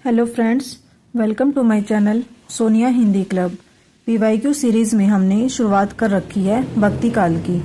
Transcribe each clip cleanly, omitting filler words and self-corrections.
Hello friends, welcome to my channel Sonia Hindi club. PYQ series में हमने शुरुआत कर रखी है भक्ति काल की।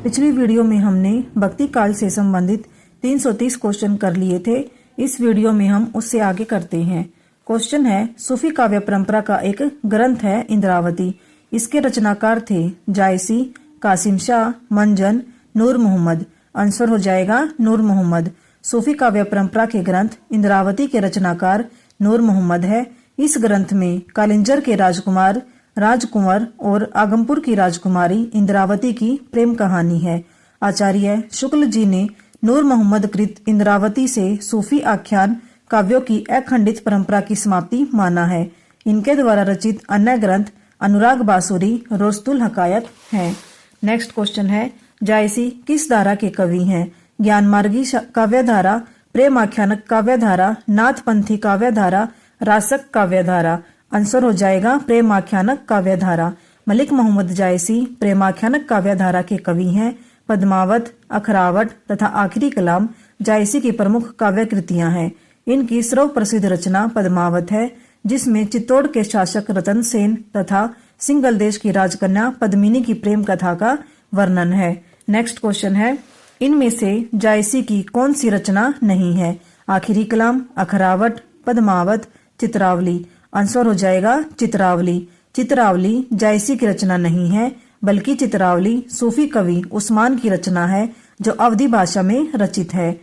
पिछली वीडियो में हमने भक्ति काल से संबंधित 330 क्वेश्चन कर लिए थे। इस वीडियो में हम उससे आगे करते हैं। क्वेश्चन है, सूफी काव्य परंपरा का एक ग्रंथ है इंद्रावती। इसके रचनाकार थे जायसी, कासिम शाह, मंजन, नूर मोहम्मद। आंसर हो जाएगा नूर मोहम्मद। सूफी काव्य परंपरा के ग्रंथ इंद्रावती के रचनाकार नूर मोहम्मद है। इस ग्रंथ में कालिंजर के राजकुमार, राजकुंवर और आगमपुर की राजकुमारी इंद्रावती की प्रेम कहानी है। आचार्य शुक्ल जी ने नूर मोहम्मद कृत इंद्रावती से सूफी आख्यान काव्यों की अखंडित परंपरा की समाप्ति माना है। इनके द्वारा रचित अन्य ग्रंथ अनुराग बासुरी, रोस्तुल हकायत है। नेक्स्ट क्वेश्चन है, जायसी किस धारा के कवि हैं? ज्ञानमार्गी काव्यधारा, प्रेम आख्यानक काव्यधारा, नाथपंथी काव्यधारा, रासक काव्यधारा। आंसर हो जाएगा प्रेम आख्यानक काव्यधारा। मलिक मोहम्मद जायसी प्रेमाख्यानक काव्यधारा के कवि हैं। पद्मावत, अखरावट तथा आखिरी कलाम जायसी की प्रमुख काव्य कृतियां हैं। इनकी सर्व प्रसिद्ध रचना पद्मावत है, जिसमें चित्तौड़ के शासक रतन सेन तथा सिंघल देश की राजकन्या पद्मिनी की प्रेम कथा का वर्णन है। नेक्स्ट क्वेश्चन है, इनमें से जायसी की कौन सी रचना नहीं है? आखिरी कलाम, अखरावट, पद्मावत, चित्रावली। आंसर हो जाएगा चित्रावली। चित्रावली जायसी की रचना नहीं है, बल्कि चित्रावली सूफी कवि उस्मान की रचना है, जो अवधी भाषा में रचित है।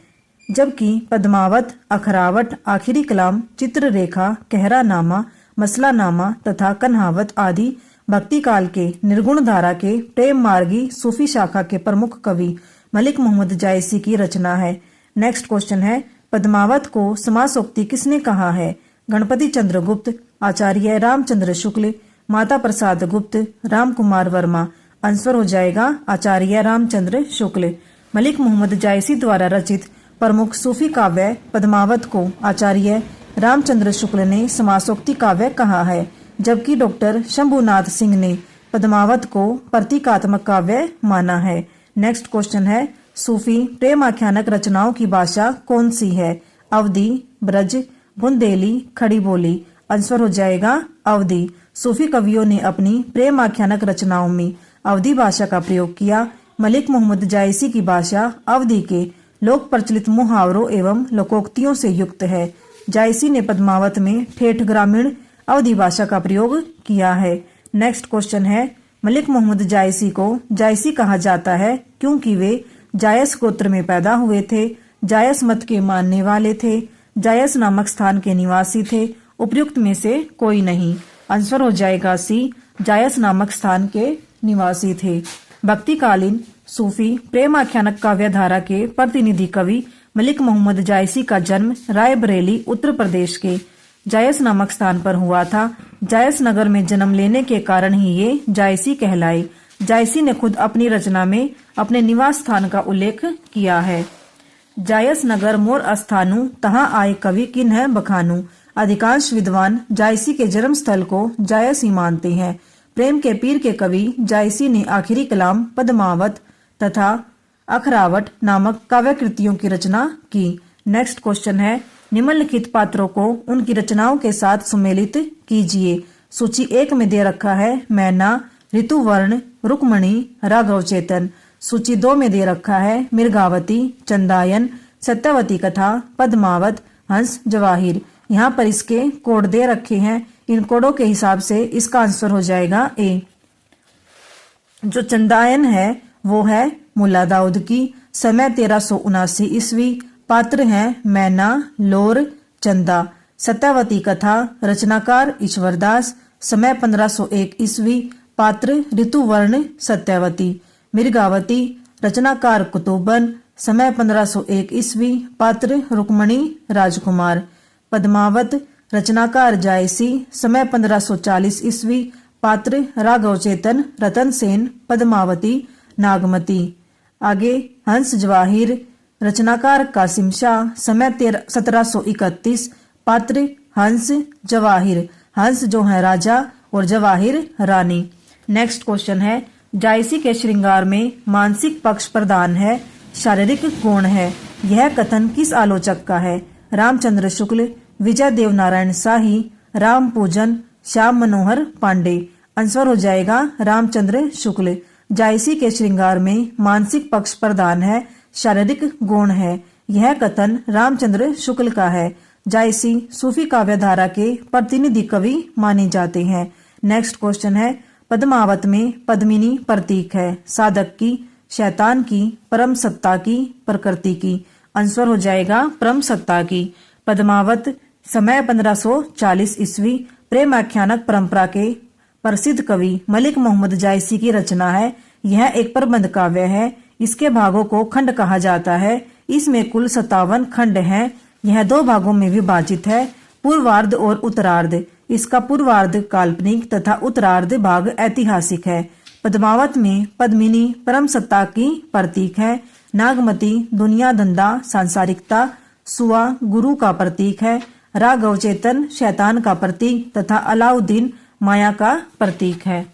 जबकि पद्मावत, अखरावट, आखिरी कलाम, चित्ररेखा, कहरानामा, मसलानामा तथा कन्हावत आदि भक्ति काल के निर्गुण धारा के प्रेम मार्गी सूफी शाखा के प्रमुख कवि मलिक मोहम्मद जायसी की रचना है। नेक्स्ट क्वेश्चन है, पद्मावत को समासोक्ति किसने कहा है? गणपति चंद्र गुप्त, आचार्य रामचंद्र शुक्ल, माता प्रसाद गुप्त, राम कुमार वर्मा। आंसर हो जाएगा आचार्य रामचंद्र शुक्ल। मलिक मोहम्मद जायसी द्वारा रचित प्रमुख सूफी काव्य पद्मावत को आचार्य रामचंद्र शुक्ल ने समासोक्ति काव्य कहा है, जबकि डॉक्टर शंभुनाथ सिंह ने पद्मावत को प्रतीकात्मक काव्य माना है। नेक्स्ट क्वेश्चन है, सूफी प्रेम आख्यानक रचनाओं की भाषा कौन सी है? अवधी, ब्रज, बुंदेली, खड़ी बोली। आंसर हो जाएगा अवधी। सूफी कवियों ने अपनी प्रेम आख्यानक रचनाओं में अवधी भाषा का प्रयोग किया। मलिक मोहम्मद जायसी की भाषा अवधी के लोक प्रचलित मुहावरों एवं लोकोक्तियों से युक्त है। जायसी ने पद्मावत में ठेठ ग्रामीण अवधी भाषा का प्रयोग किया है। नेक्स्ट क्वेश्चन है, मलिक मोहम्मद जायसी को जायसी कहा जाता है क्योंकि वे जायस गोत्र में पैदा हुए थे, जायस मत के मानने वाले थे, जायस नामक स्थान के निवासी थे। उपयुक्त में से कोई नहीं। आंसर हो जाएगा सी, जायस नामक स्थान के निवासी थे। भक्तिकालीन सूफी प्रेम आख्यानक काव्यधारा के प्रतिनिधि कवि मलिक मोहम्मद जायसी का जन्म रायबरेली, उत्तर प्रदेश के जायस नामक स्थान पर हुआ था। जायस नगर में जन्म लेने के कारण ही ये जायसी कहलाए। जायसी ने खुद अपनी रचना में अपने निवास स्थान का उल्लेख किया है। जायस नगर मोर अस्थानु, तहाँ आए कवि किन्ह बखानु। अधिकांश विद्वान जायसी के जन्म स्थल को जायस ही मानते हैं। प्रेम के पीर के कवि जायसी ने आखिरी कलाम, पद्मावत तथा अखरावट नामक काव्य कृतियों की रचना की। नेक्स्ट क्वेश्चन है, निम्नलिखित पात्रों को उनकी रचनाओं के साथ सुमेलित कीजिए। सूची 1 में दे रखा है मैना, ऋतुवर्ण, रुक्मणी, राघव चेतन। सूची 2 में दे रखा है मृगावती, चंदायन, सत्यवती कथा, पद्मावत, हंस, जवाहिर। यहाँ पर इसके कोड दे रखे हैं। इन कोडों के हिसाब से इसका आंसर हो जाएगा ए। जो चंदायन है वो है मुल्ला दाऊद की, समय 1379 ईस्वी। पात्र हैं मैना, लोर, चंदा। सत्यावती कथा, रचनाकार ईश्वरदास, समय 1501 ईस्वी। पात्र ऋतुवर्ण, सत्यावती। मृगावती, रचनाकार कुतुबन, समय 1501 ईस्वी। पात्र रुक्मणी, राजकुमार। पद्मावत, रचनाकार जायसी, समय 1540 ईस्वी। पात्र राघव चेतन, रतन सेन, पद्मावती, नागमती। आगे हंस जवाहिर, रचनाकार कासिम शाह, समय 1731। पात्र हंस, जवाहिर। हंस जो है राजा और जवाहिर रानी। नेक्स्ट क्वेश्चन है, जायसी के श्रृंगार में मानसिक पक्ष प्रधान है, शारीरिक गुण है। यह कथन किस आलोचक का है? रामचंद्र शुक्ल, विजय देवनारायण शाही, राम पूजन, श्याम मनोहर पांडे। आंसर हो जाएगा रामचंद्र शुक्ल। जायसी के श्रृंगार में मानसिक पक्ष प्रधान है, शारीरिक गौण है। यह कथन रामचंद्र शुक्ल का है। जायसी सूफी काव्यधारा के प्रतिनिधि कवि माने जाते हैं। नेक्स्ट क्वेश्चन है, पद्मावत में पद्मिनी प्रतीक है, साधक की, शैतान की, परम सत्ता की, प्रकृति की। आंसर हो जाएगा परम सत्ता की। पद्मावत समय 1540 ईस्वी प्रेम आख्यानक परंपरा के प्रसिद्ध कवि मलिक मोहम्मद जायसी की रचना है। यह एक प्रबंध काव्य है। इसके भागों को खंड कहा जाता है। इसमें कुल 57 खंड हैं। यह 2 भागों में विभाजित है, पूर्वार्ध और उत्तरार्ध। इसका पूर्वार्ध काल्पनिक तथा उत्तरार्ध भाग ऐतिहासिक है। पद्मावत में पद्मिनी परम सत्ता की प्रतीक है, नागमती दुनिया धंधा सांसारिकता, सुआ गुरु का प्रतीक है, राघव चेतन शैतान का प्रतीक तथा अलाउद्दीन माया का प्रतीक है।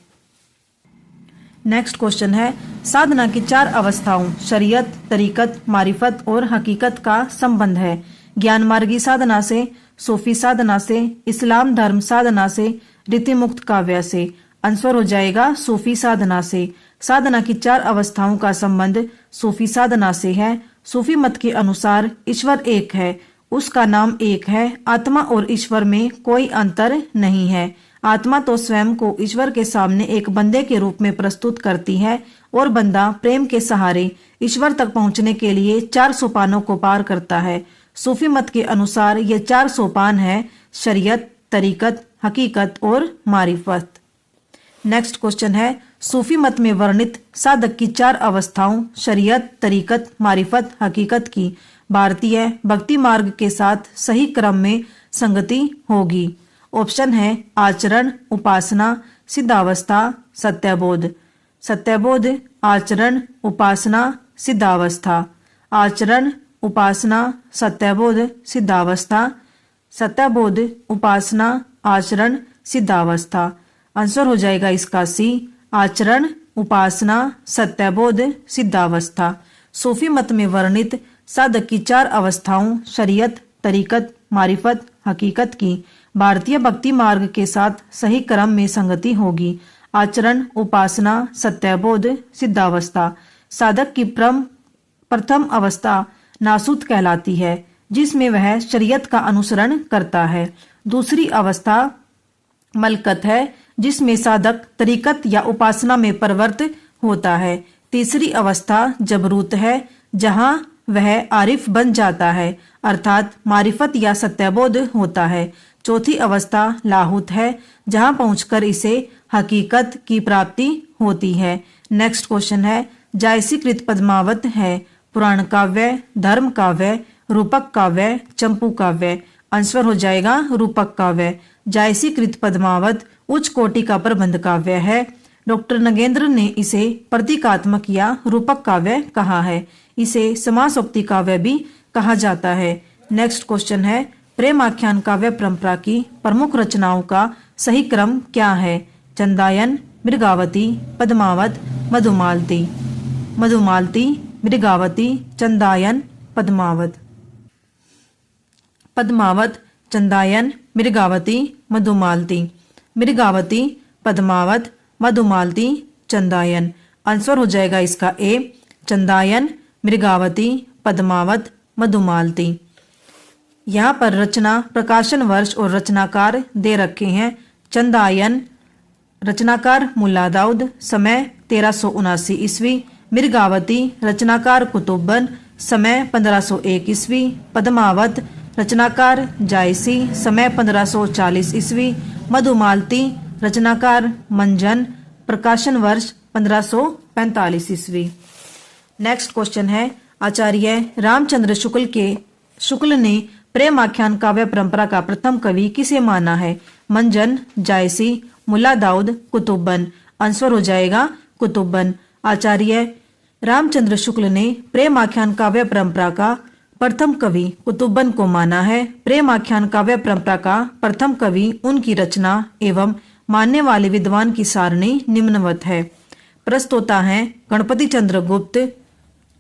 नेक्स्ट क्वेश्चन है, साधना की 4 अवस्थाओं शरीयत, तरीकत, मारिफत और हकीकत का संबंध है। ज्ञान मार्गी साधना से, सूफी साधना से, इस्लाम धर्म साधना से, रीति मुक्त काव्य से। आंसर हो जाएगा सूफी साधना से। साधना की 4 अवस्थाओं का संबंध सूफी साधना से है। सूफी मत के अनुसार ईश्वर एक है, उसका नाम एक है। आत्मा और ईश्वर में कोई अंतर नहीं है। आत्मा तो स्वयं को ईश्वर के सामने एक बंदे के रूप में प्रस्तुत करती है और बंदा प्रेम के सहारे ईश्वर तक पहुंचने के लिए 4 सोपानों को पार करता है। सूफी मत के अनुसार ये 4 सोपान है, शरीयत, तरीकत, हकीकत और मारिफत। नेक्स्ट क्वेश्चन है, सूफी मत में वर्णित साधक की 4 अवस्थाओं शरीयत, तरीकत, मारिफत, हकीकत की भारतीय भक्ति मार्ग के साथ सही क्रम में संगति होगी। ऑप्शन है आचरण, उपासना, सिद्धावस्था, सत्यबोध। सत्यबोध, आचरण, उपासना, सिद्धावस्था। आचरण, उपासना, सत्यबोध, सिद्धावस्था। सत्यबोध, उपासना, आचरण, सिद्धावस्था। आंसर हो जाएगा इसका सी, आचरण, उपासना, सत्यबोध, सिद्धावस्था। सूफी मत में वर्णित साधक की 4 अवस्थाओं शरीयत, तरीकत, मारिफत, हकीकत की भारतीय भक्ति मार्ग के साथ सही क्रम में संगति होगी। आचरण, उपासना, सत्यबोध, सिद्धावस्था। साधक की प्रथम अवस्था नासूत कहलाती है, जिसमें वह शरीयत का अनुसरण करता है। दूसरी अवस्था मलकत है, जिसमें साधक तरीकत या उपासना में प्रवृत्त होता है। तीसरी अवस्था जबरूत है, जहां वह आरिफ बन जाता है, अर्थात मारिफत या सत्यबोध होता है। चौथी अवस्था लाहुत है, जहां पहुंचकर इसे हकीकत की प्राप्ति होती है। नेक्स्ट क्वेश्चन है, जायसी कृत पद्मावत है पुराण काव्य, धर्म काव्य, रूपक काव्य, चंपू काव्य। आंसर हो जाएगा रूपक काव्य। जायसी कृत पद्मावत उच्च कोटि का प्रबंध काव्य है। डॉक्टर नगेंद्र ने इसे प्रतीकात्मक या रूपक काव्य कहा है। इसे समासोक्ति काव्य भी कहा जाता है। नेक्स्ट क्वेश्चन है, प्रेम आख्यान काव्य परंपरा की प्रमुख रचनाओं का सही क्रम क्या है? चंदायन, मृगावती, पद्मावत, मधुमालती। मधुमालती, मृगावती, चंदायन, पद्मावत। पद्मावत, चंदायन, मृगावती, मधुमालती। मृगावती, पद्मावत, मधुमालती, चंदायन। आंसर हो जाएगा इसका ए, चंदायन, मृगावती, पद्मावत, मधुमालती। यहाँ पर रचना, प्रकाशन वर्ष और रचनाकार दे रखे हैं। चंदायन रचनाकार मुल्ला दाऊद, समय 1379 ईस्वी। मृगावती रचनाकार कुतुबन, समय 1501 ईस्वी। पद्मावत रचनाकार जायसी, समय 1540 ईस्वी। मधुमालती रचनाकार मंजन, प्रकाशन वर्ष 1545 ईस्वी। नेक्स्ट क्वेश्चन है, आचार्य रामचंद्र शुक्ल ने प्रेम आख्यान काव्य परंपरा का प्रथम कवि किसे माना है? मंजन, जायसी, मुल्ला दाऊद, कुतुबन। आंसर हो जाएगा कुतुबन। आचार्य रामचंद्र शुक्ल ने प्रेम आख्यान काव्य परंपरा का प्रथम कवि कुतुबन को माना है। प्रेम आख्यान काव्य परंपरा का प्रथम कवि, उनकी रचना एवं मानने वाले विद्वान की सारणी निम्नवत है। प्रस्तोता हैं गणपति चंद्र गुप्त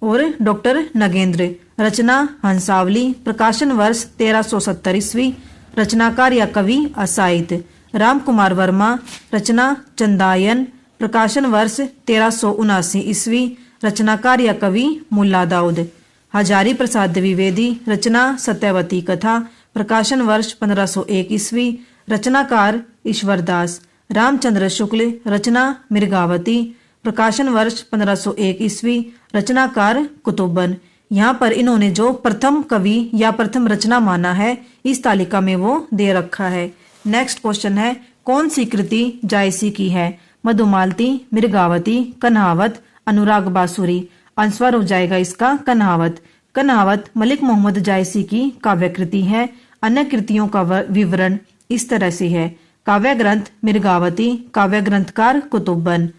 और डॉक्टर नगेंद्र। रचना हंसावली, प्रकाशन वर्ष 1370 ईस्वी। रचनाकार या कवि असाहित। राम कुमार वर्मा, रचना चंदायन, प्रकाशन वर्ष 1379 ईस्वी, रचनाकार या कवि मुल्ला दाऊद। हजारी प्रसाद द्विवेदी, रचना सत्यवती कथा, प्रकाशन वर्ष 1501 ईस्वी, रचनाकार ईश्वरदास। रामचंद्र शुक्ल, रचना मृगावती, प्रकाशन वर्ष 1501 ईस्वी, रचनाकार कुतुबन। यहाँ पर इन्होंने जो प्रथम कवि या प्रथम रचना माना है इस तालिका में वो दे रखा है। नेक्स्ट क्वेश्चन है, कौन सी कृति जायसी की है? मधुमालती, मृगावती, कन्हावत, अनुराग बासुरी। आंसर हो जाएगा इसका कन्हावत। कन्हावत मलिक मोहम्मद जायसी की काव्य कृति है। अन्य कृतियों का विवरण इस तरह से है। काव्य ग्रंथ मृगावती, काव्य ग्रंथकार कुतुबन।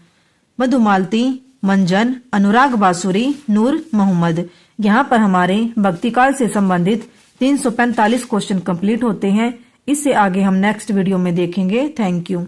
मधुमालती मंजन, अनुराग बासुरी नूर मोहम्मद। यहाँ पर हमारे भक्ति काल से संबंधित 345 क्वेश्चन कंप्लीट होते हैं। इससे आगे हम नेक्स्ट वीडियो में देखेंगे। Thank you.